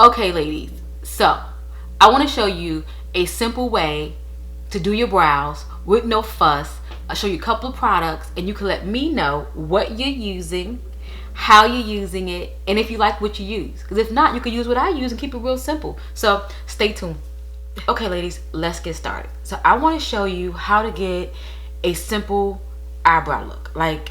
Okay, ladies, so I want to show you a simple way to do your brows with no fuss. I'll show you a couple of products and you can let me know what you're using, how you're using it, and if you like what you use. Because if not, you can use what I use and keep it real simple. So stay tuned. Okay, ladies, let's get started. So I want to show you how to get a simple eyebrow look. Like,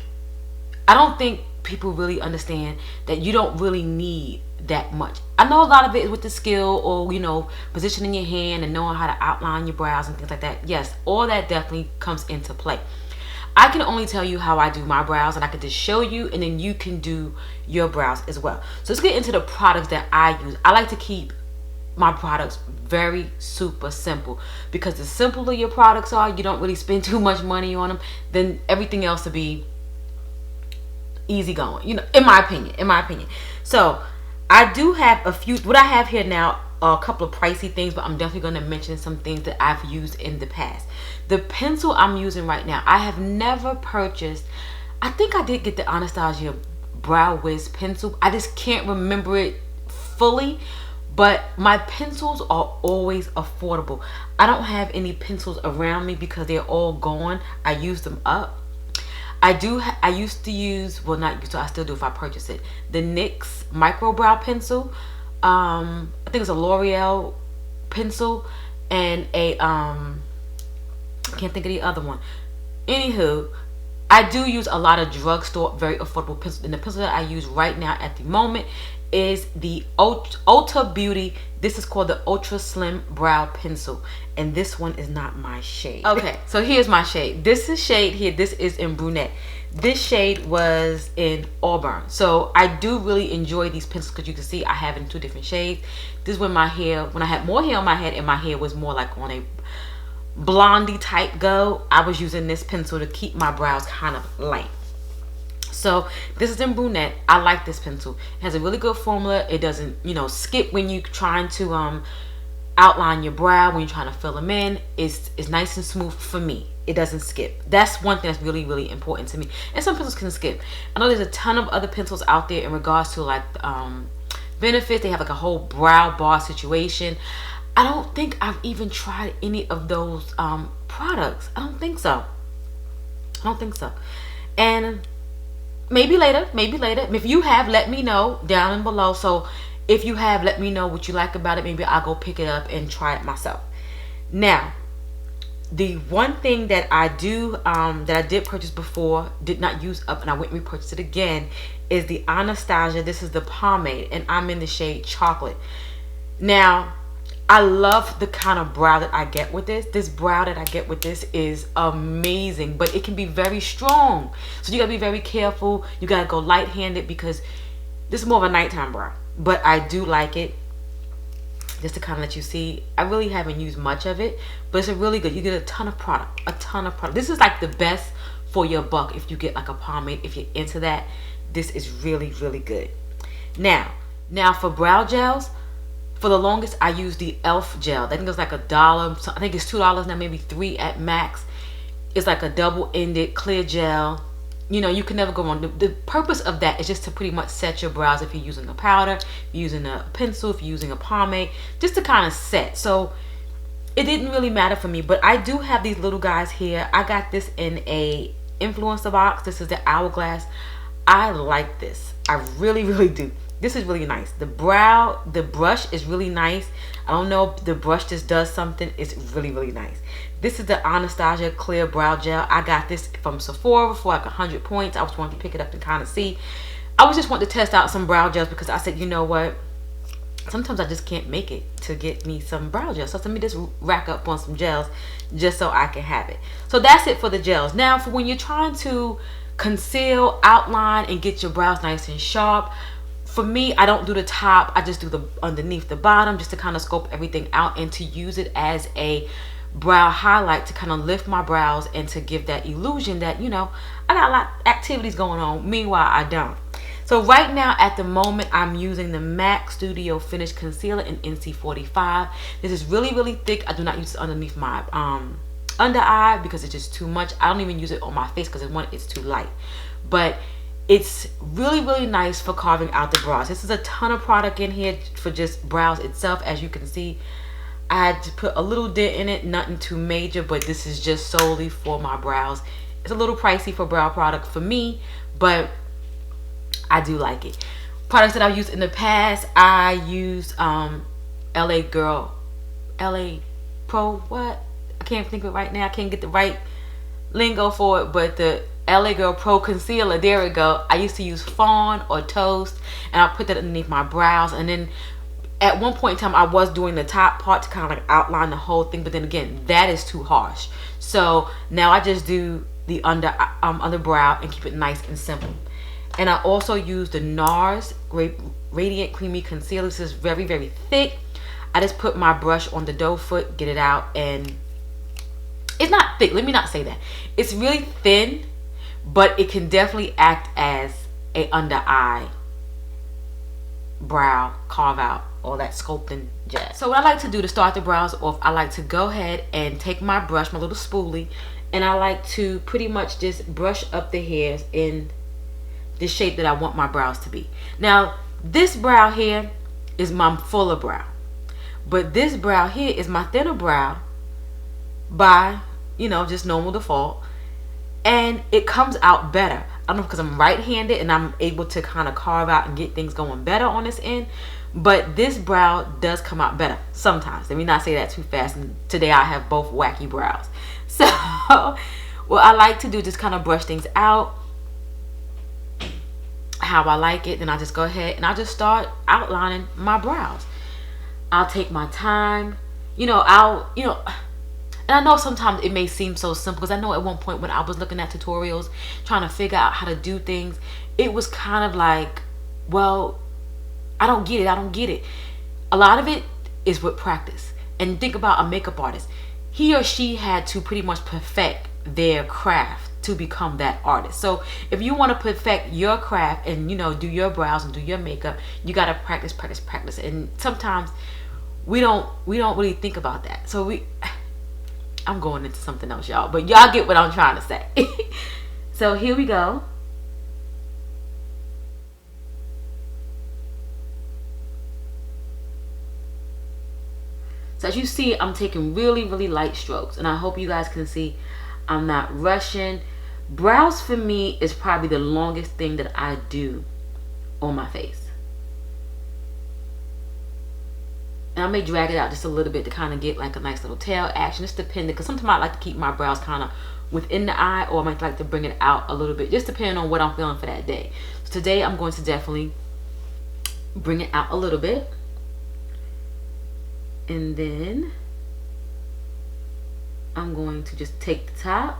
I don't think people really understand that you don't really need that much. I know a lot of it is with the skill or, positioning your hand and knowing how to outline your brows and things like that. Yes, all that definitely comes into play. I can only tell you how I do my brows, and I can just show you, and then you can do your brows as well. So let's get into the products that I use. I like to keep my products very super simple, because the simpler your products are, you don't really spend too much money on them, then everything else will be easy going, in my opinion. So I do have a few. What I have here now are a couple of pricey things, but I'm definitely going to mention some things that I've used in the past. The pencil I'm using right now, I have never purchased. I think I did get the Anastasia Brow Wiz pencil. I just can't remember it fully, but my pencils are always affordable. I don't have any pencils around me because they're all gone. I use them up. I used to use, well, not used to, I still do if I purchase it, the NYX micro brow pencil. I think it's a L'Oreal pencil, and a I can't think of the other one. Anywho, I do use a lot of drugstore very affordable pencils, and the pencil that I use right now at the moment is the Ulta Beauty. This is called the Ultra Slim Brow Pencil, and this one is not my shade. Okay, so here's my shade. This is shade here. This is in brunette. This shade was in auburn. So I do really enjoy these pencils because you can see I have it in two different shades. This is when I had more hair on my head and my hair was more like on a blondie type go. I was using this pencil to keep my brows kind of light. So this is in brunette. I like this pencil. It has a really good formula. It doesn't, skip when you're trying to outline your brow, when you're trying to fill them in. It's nice and smooth for me. It doesn't skip. That's one thing that's really, really important to me. And some pencils can skip. I know there's a ton of other pencils out there in regards to like benefits. They have like a whole brow bar situation. I don't think I've even tried any of those products. I don't think so. And maybe later. If you have, let me know down and below. So if you have, let me know what you like about it. Maybe I'll go pick it up and try it myself. Now, the one thing that I do, that I did purchase before, did not use up, and I went and repurchased it again, is the Anastasia. This is the pomade, and I'm in the shade Chocolate. Now, I love the kind of brow that I get with this. This brow that I get with this is amazing, but it can be very strong. So you gotta be very careful. You gotta go light-handed because this is more of a nighttime brow. But I do like it. Just to kind of let you see, I really haven't used much of it, but it's a really good. You get a ton of product. This is like the best for your buck if you get like a pomade. If you're into that, this is really, really good. Now for brow gels, for the longest, I used the e.l.f. gel. I think it was like $1. I think it's $2 now, maybe $3 at max. It's like a double-ended clear gel. You can never go wrong. The purpose of that is just to pretty much set your brows. If you're using a powder, if you're using a pencil, if you're using a pomade, just to kind of set. So it didn't really matter for me, but I do have these little guys here. I got this in a influencer box. This is the Hourglass. I like this. I really, really do. This is really nice. The brush is really nice. I don't know if the brush just does something. It's really, really nice. This is the Anastasia Clear Brow Gel. I got this from Sephora for like 100 points. I was wanting to pick it up and kind of see. I was just wanting to test out some brow gels because I said, you know what? Sometimes I just can't make it to get me some brow gels. So let me just rack up on some gels just so I can have it. So that's it for the gels. Now for when you're trying to conceal, outline, and get your brows nice and sharp, for me, I don't do the top. I just do the underneath the bottom just to kind of scope everything out and to use it as a brow highlight to kind of lift my brows and to give that illusion that, I got a lot of activities going on. Meanwhile, I don't. So right now, at the moment, I'm using the MAC Studio Finish Concealer in NC45. This is really, really thick. I do not use it underneath my under eye because it's just too much. I don't even use it on my face because it's too light. But It's really, really nice for carving out the brows. This is a ton of product in here for just brows itself. As you can see, I had to put a little dent in it, nothing too major, but this is just solely for my brows. It's a little pricey for brow product for me, but I do like it. Products that I've used in the past, I used LA Pro, what? I can't think of it right now. I can't get the right lingo for it, but the LA Girl Pro Concealer, there we go. I used to use Fawn or Toast, and I put that underneath my brows. And then at one point in time, I was doing the top part to kind of like outline the whole thing, but then again, that is too harsh. So now I just do the underbrow and keep it nice and simple. And I also use the NARS Radiant Creamy Concealer. This is very, very thick. I just put my brush on the doe foot, get it out, and it's not thick. Let me not say that. It's really thin, but it can definitely act as a under eye, brow, carve out, all that sculpting jazz. So what I like to do to start the brows off, I like to go ahead and take my brush, my little spoolie, and I like to pretty much just brush up the hairs in the shape that I want my brows to be. Now, this brow here is my fuller brow, but this brow here is my thinner brow by, you know, just normal default, and it comes out better. I don't know, because I'm right-handed and I'm able to kind of carve out and get things going better on this end, but this brow does come out better sometimes. Let me not say that too fast, and today I have both wacky brows. So what I like to do, just kind of brush things out how I like it. Then I just go ahead and I just start outlining my brows. I'll take my time, and I know sometimes it may seem so simple, because I know at one point when I was looking at tutorials trying to figure out how to do things, it was kind of like, well, I don't get it. A lot of it is with practice. And think about a makeup artist. He or she had to pretty much perfect their craft to become that artist. So if you want to perfect your craft and do your brows and do your makeup, you got to practice. And sometimes we don't really think about that. So I'm going into something else, y'all, but y'all get what I'm trying to say. So here we go. So as you see, I'm taking really, really light strokes, and I hope you guys can see I'm not rushing. Brows for me is probably the longest thing that I do on my face. And I may drag it out just a little bit to kind of get like a nice little tail action. Just depending, because sometimes I like to keep my brows kind of within the eye, or I might like to bring it out a little bit, just depending on what I'm feeling for that day. So today I'm going to definitely bring it out a little bit. And then I'm going to just take the top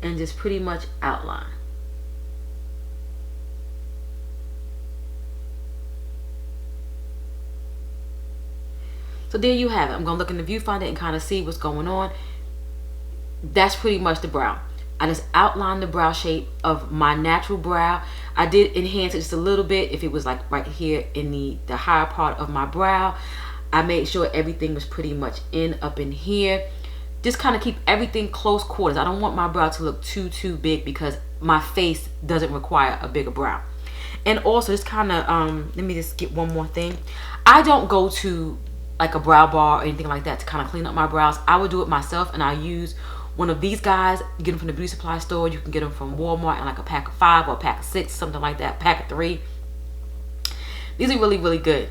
and just pretty much outline. So there you have it. I'm going to look in the viewfinder and kind of see what's going on. That's pretty much the brow. I just outlined the brow shape of my natural brow. I did enhance it just a little bit if it was like right here in the higher part of my brow. I made sure everything was pretty much up in here. Just kind of keep everything close quarters. I don't want my brow to look too big, because my face doesn't require a bigger brow. And also just kind of, let me just get one more thing. I don't go to like a brow bar or anything like that to kind of clean up my brows. I would do it myself, and I use one of these guys. You get them from the beauty supply store. You can get them from Walmart in like a pack of 5 or a pack of 6, something like that, pack of 3. These are really, really good.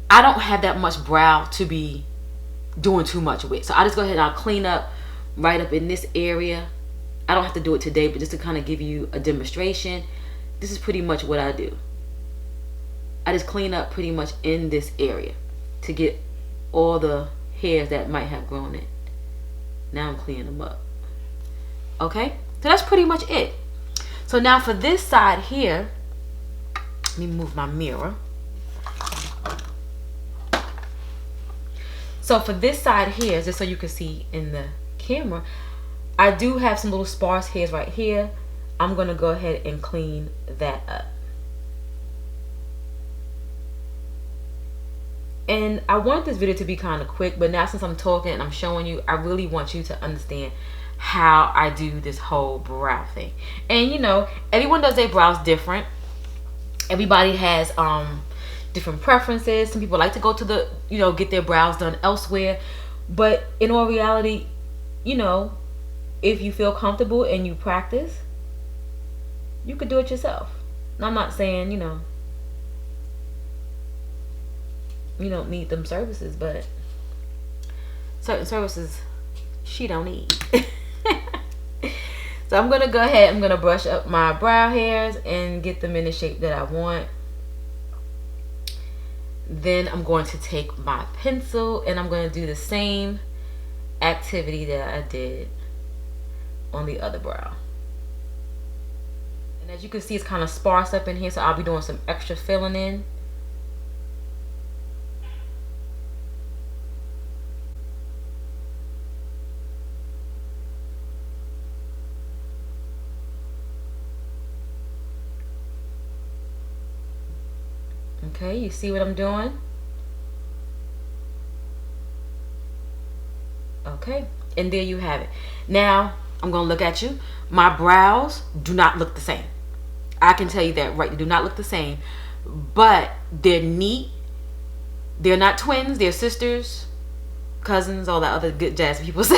I don't have that much brow to be doing too much with, so I just go ahead and I'll clean up right up in this area. I don't have to do it today, but just to kind of give you a demonstration, this is pretty much what I do. I just clean up pretty much in this area to get all the hairs that might have grown in. Now I'm cleaning them up. Okay, so that's pretty much it. So now for this side here, let me move my mirror. So for this side here, just so you can see in the camera, I do have some little sparse hairs right here. I'm going to go ahead and clean that up. And I want this video to be kind of quick, but now since I'm talking and I'm showing you, I really want you to understand how I do this whole brow thing. And you know, everyone does their brows different. Everybody has different preferences. Some people like to go to the, you know, get their brows done elsewhere. But in all reality, you know, if you feel comfortable and you practice, you could do it yourself. Now, I'm not saying, you know, you don't need them services, but certain services she don't need. So I'm gonna go ahead, I'm gonna brush up my brow hairs and get them in the shape that I want. Then I'm going to take my pencil and I'm going to do the same activity that I did on the other brow. And as you can see, it's kind of sparse up in here, so I'll be doing some extra filling in. Okay, you see what I'm doing? Okay, and there you have it. Now, I'm gonna look at you. My brows do not look the same. I can tell you that, right? They do not look the same, but they're neat. They're not twins, they're sisters, cousins, all that other good jazz people say.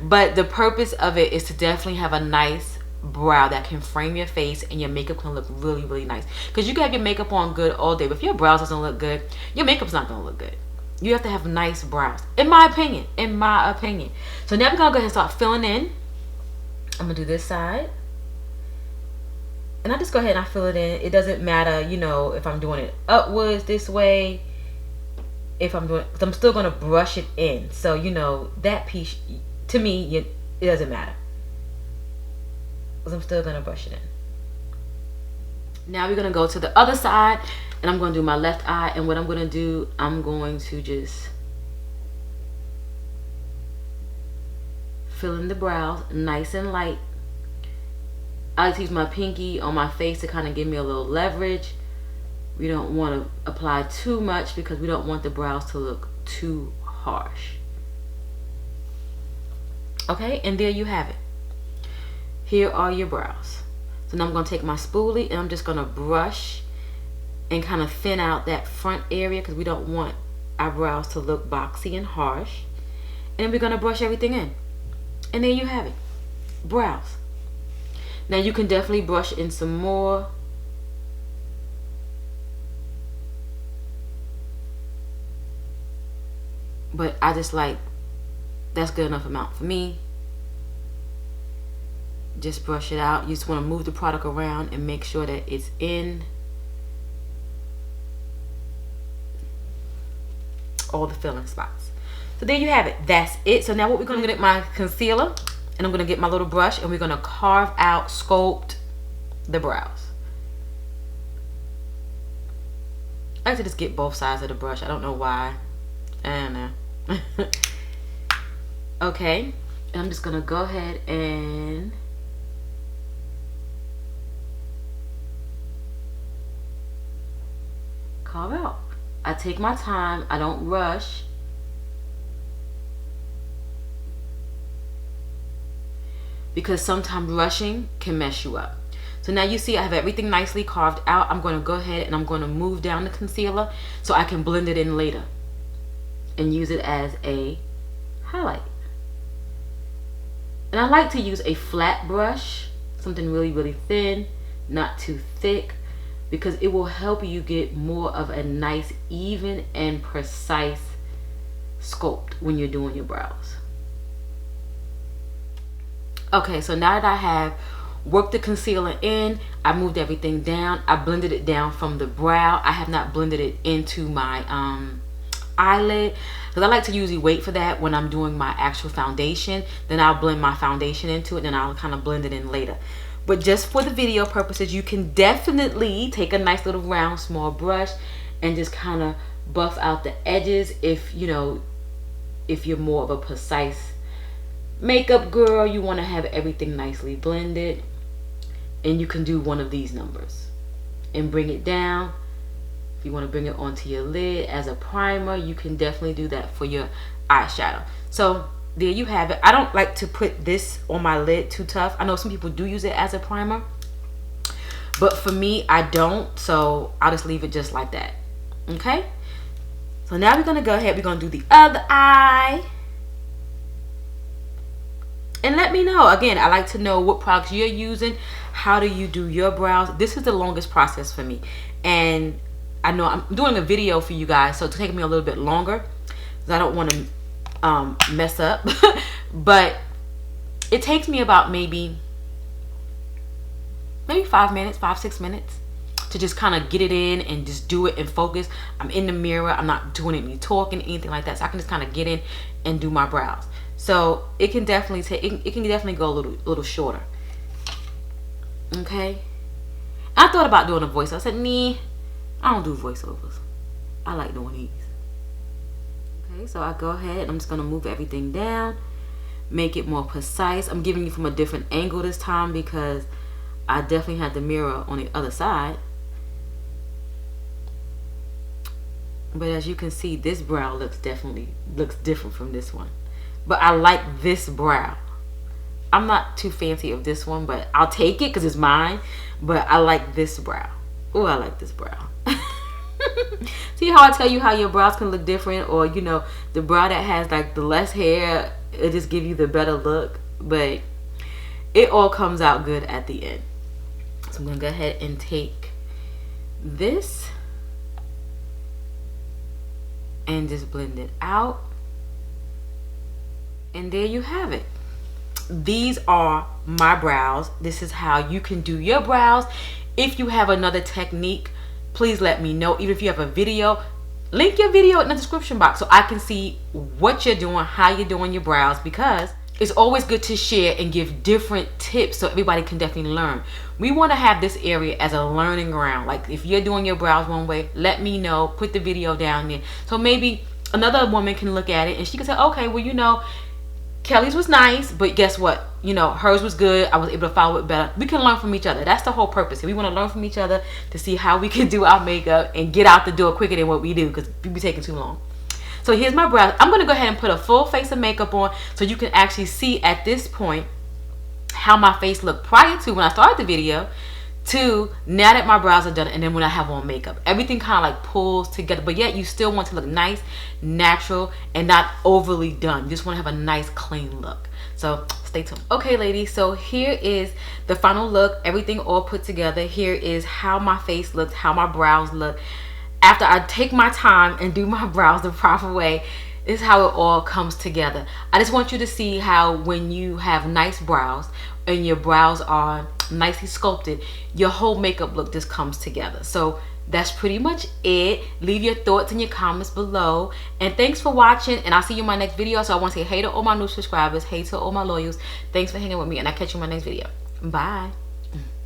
But the purpose of it is to definitely have a nice brow that can frame your face, and your makeup can look really, really nice. Because you can have your makeup on good all day, but if your brows doesn't look good, your makeup's not gonna look good. You have to have nice brows, in my opinion. In my opinion. So now we're gonna go ahead and start filling in. I'm gonna do this side, and I just go ahead and I fill it in. It doesn't matter, you know, if I'm doing it upwards this way. If I'm doing, because I'm still gonna brush it in. So you know that piece, to me, it doesn't matter. Because I'm still gonna brush it in. Now we're gonna go to the other side, and I'm gonna do my left eye. And what I'm gonna do, I'm going to just fill in the brows nice and light. I like to use my pinky on my face to kind of give me a little leverage. We don't want to apply too much because we don't want the brows to look too harsh. Okay, and there you have it. Here are your brows. So now I'm going to take my spoolie and I'm just going to brush and kind of thin out that front area because we don't want our brows to look boxy and harsh. And then we're going to brush everything in. And there you have it. Brows. Now you can definitely brush in some more. But I just like, that's good enough amount for me. Just brush it out. You just want to move the product around and make sure that it's in all the filling spots. So there you have it. That's it. So now what we're going to get my concealer, and I'm going to get my little brush, and we're going to carve out, sculpt the brows. I like to just get both sides of the brush. I don't know why. I don't know. Okay, and I'm just going to go ahead and carve out. I take my time. I don't rush. Because sometimes rushing can mess you up. So now you see I have everything nicely carved out. I'm going to go ahead and I'm going to move down the concealer so I can blend it in later and use it as a highlight. And I like to use a flat brush, something really, really thin, not too thick, because it will help you get more of a nice, even and precise sculpt when you're doing your brows. Okay, so now that I have worked the concealer in, I moved everything down. I blended it down from the brow. I have not blended it into my eyelid, because I like to usually wait for that when I'm doing my actual foundation. Then I'll blend my foundation into it, and I'll kind of blend it in later. But just for the video purposes, you can definitely take a nice little round small brush and just kind of buff out the edges if, you know, if you're more of a precise makeup girl, you want to have everything nicely blended. And you can do one of these numbers and bring it down. If you want to bring it onto your lid as a primer, you can definitely do that for your eyeshadow. So there you have it. I don't like to put this on my lid too tough. I know some people do use it as a primer, but for me, I don't. So I'll just leave it just like that. Okay. So now we're gonna go ahead. We're gonna do the other eye. And let me know. Again, I like to know what products you're using. How do you do your brows? This is the longest process for me. And I know I'm doing a video for you guys, so it's taking me a little bit longer because I don't want to mess up. But it takes me about maybe 5 minutes, 5-6 minutes to just kind of get it in and just do it and focus. I'm in the mirror. I'm not doing any talking, anything like that. So I can just kind of get in and do my brows. So it can definitely take, it can definitely go a little shorter. Okay. I thought about doing a voice. I said, nah, I don't do voiceovers. I like doing these. Okay, so I go ahead. I'm just gonna move everything down, make it more precise. I'm giving you from a different angle this time because I definitely had the mirror on the other side. But as you can see, this brow looks different from this one. But I like this brow. I'm not too fancy of this one, but I'll take it because it's mine. But I like this brow. Oh, I like this brow. See how I tell you how your brows can look different? Or, you know, the brow that has like the less hair, it just give you the better look. But it all comes out good at the end. So I'm going to go ahead and take this and just blend it out. And there you have it. These are my brows. This is how you can do your brows. If you have another technique, please let me know. Even if you have a video, link your video in the description box so I can see what you're doing, how you're doing your brows, because it's always good to share and give different tips so everybody can definitely learn. We want to have this area as a learning ground. Like if you're doing your brows one way, let me know, put the video down there. So maybe another woman can look at it and she can say, okay, well, you know, Kelly's was nice, but guess what? You know, hers was good. I was able to follow it better. We can learn from each other. That's the whole purpose. We want to learn from each other to see how we can do our makeup and get out the door quicker than what we do because we be taking too long. So here's my brows. I'm going to go ahead and put a full face of makeup on so you can actually see at this point how my face looked prior to when I started the video to now that my brows are done and then when I have on makeup. Everything kind of like pulls together, but yet you still want to look nice, natural, and not overly done. You just want to have a nice clean look. So stay tuned. Okay, ladies, so here is the final look. Everything all put together. Here is how my face looks, how my brows look. After I take my time and do my brows the proper way, this is how it all comes together. I just want you to see how when you have nice brows and your brows are nicely sculpted, your whole makeup look just comes together. So that's pretty much it. Leave your thoughts in your comments below. And thanks for watching. And I'll see you in my next video. So I want to say hey to all my new subscribers. Hey to all my loyals. Thanks for hanging with me. And I'll catch you in my next video. Bye.